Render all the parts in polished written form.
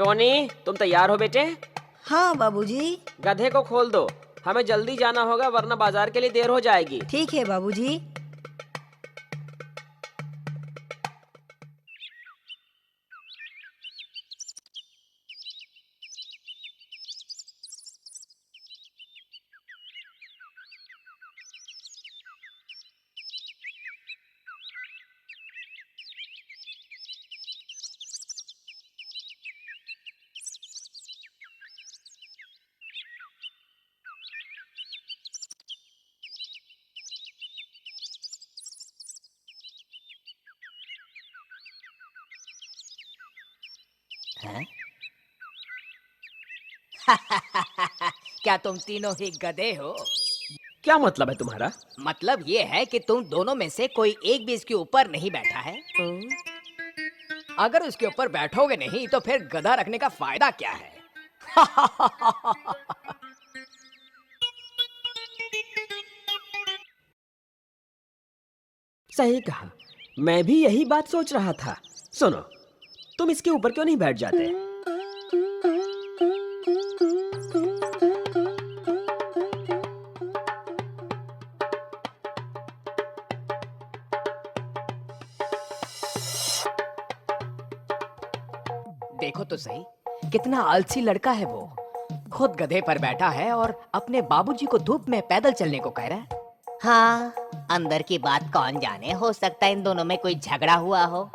Tony, तुम तैयार हो बेटे? हाँ बाबूजी। गधे को खोल दो, हमें जल्दी जाना होगा वरना बाजार के लिए देर हो जाएगी। ठीक है बाबूजी। हैं? क्या तुम तीनों ही गधे हो? क्या मतलब है तुम्हारा? मतलब ये है कि तुम दोनों में से कोई एक भी इसके ऊपर नहीं बैठा है। अगर उसके ऊपर बैठोगे नहीं तो फिर गधा रखने का फायदा क्या है? सही कहा, मैं भी यही बात सोच रहा था। सुनो, तुम इसके ऊपर क्यों नहीं बैठ जाते? देखो तो सही, कितना आलसी लड़का है वो। खुद गधे पर बैठा है और अपने बाबूजी को धूप में पैदल चलने को कह रहा है। हाँ, अंदर की बात कौन जाने, हो सकता है इन दोनों में कोई झगड़ा हुआ हो।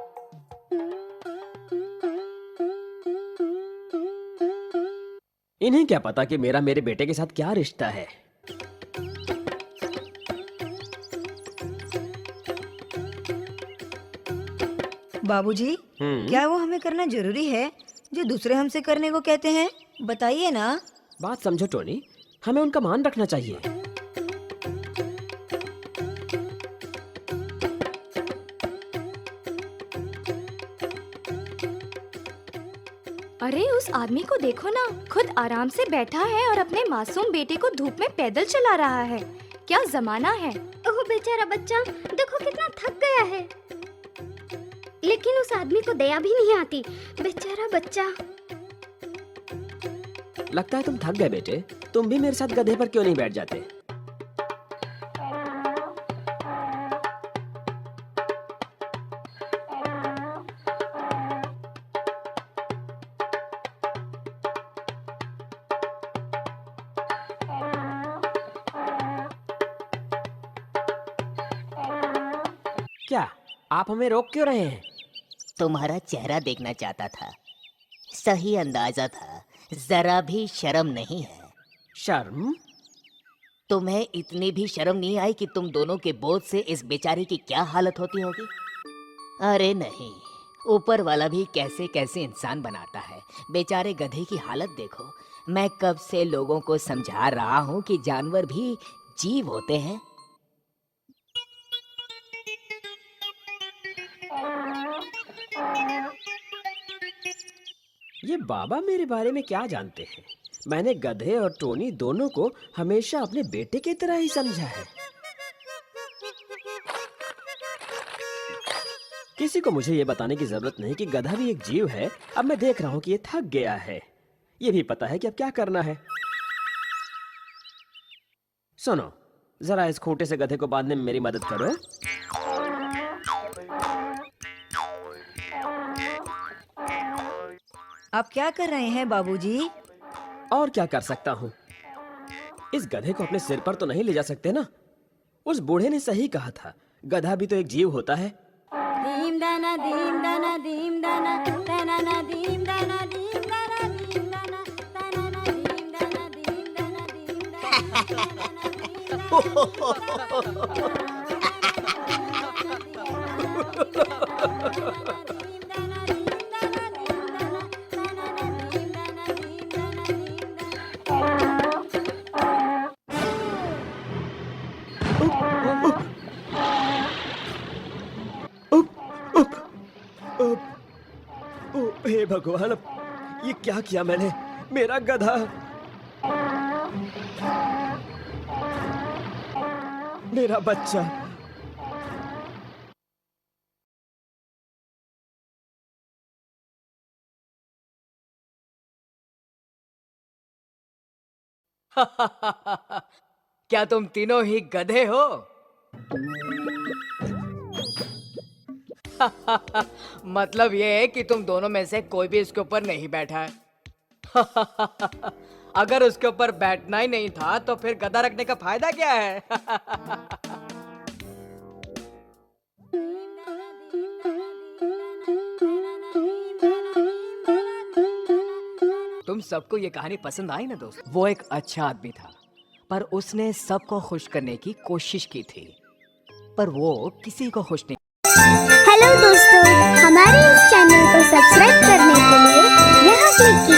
इन्हें क्या पता कि मेरा मेरे बेटे के साथ क्या रिश्ता है। बाबूजी, क्या वो हमें करना जरूरी है जो दूसरे हमसे करने को कहते हैं? बताइए ना। बात समझो टोनी, हमें उनका मान रखना चाहिए। अरे उस आदमी को देखो ना, खुद आराम से बैठा है और अपने मासूम बेटे को धूप में पैदल चला रहा है। क्या जमाना है। ओह बेचारा बच्चा, देखो कितना थक गया है। लेकिन उस आदमी को दया भी नहीं आती। बेचारा बच्चा। लगता है तुम थक गए बेटे। तुम भी मेरे साथ गधे पर क्यों नहीं बैठ जाते? क्या आप हमें रोक क्यों रहे हैं? तुम्हारा चेहरा देखना चाहता था। सही अंदाजा था, जरा भी शर्म नहीं है। शर्म? तुम्हें इतनी भी शर्म नहीं आई कि तुम दोनों के बोझ से इस बेचारे की क्या हालत होती होगी? अरे नहीं, ऊपर वाला भी कैसे कैसे इंसान बनाता है। बेचारे गधे की हालत देखो। मैं कब से लोगों को समझा रहा हूँ कि जानवर भी जीव होते हैं। ये बाबा मेरे बारे में क्या जानते हैं? मैंने गधे और टोनी दोनों को हमेशा अपने बेटे की तरह ही समझा है। किसी को मुझे ये बताने की जरूरत नहीं कि गधा भी एक जीव है। अब मैं देख रहा हूँ कि ये थक गया है। ये भी पता है कि अब क्या करना है। सुनो, जरा इस खूंटे से गधे को बांधने में मेरी मदद करो। आप क्या कर रहे हैं बाबूजी? और क्या कर सकता हूँ? इस गधे को अपने सिर पर तो नहीं ले जा सकते ना। उस बूढ़े ने सही कहा था, गधा भी तो एक जीव होता है। दीम दाना दीम दाना दीम दाना दाना ना दीम दाना दीम दाना दीम दाना दाना ना दीम दाना दीम दाना दीम हे भगवान, ये क्या किया मैंने? मेरा गधा, मेरा बच्चा। क्या तुम तीनों ही गधे हो? मतलब ये है कि तुम दोनों में से कोई भी इसके ऊपर नहीं बैठा है। अगर उसके ऊपर बैठना ही नहीं था तो फिर गधा रखने का फायदा क्या है? तुम सबको ये कहानी पसंद आई ना दोस्त? वो एक अच्छा आदमी था, पर उसने सबको खुश करने की कोशिश की थी, पर वो किसी को खुश नहीं। हेलो दोस्तों, हमारे इस चैनल को सब्सक्राइब करने के लिए यहाँ क्लिक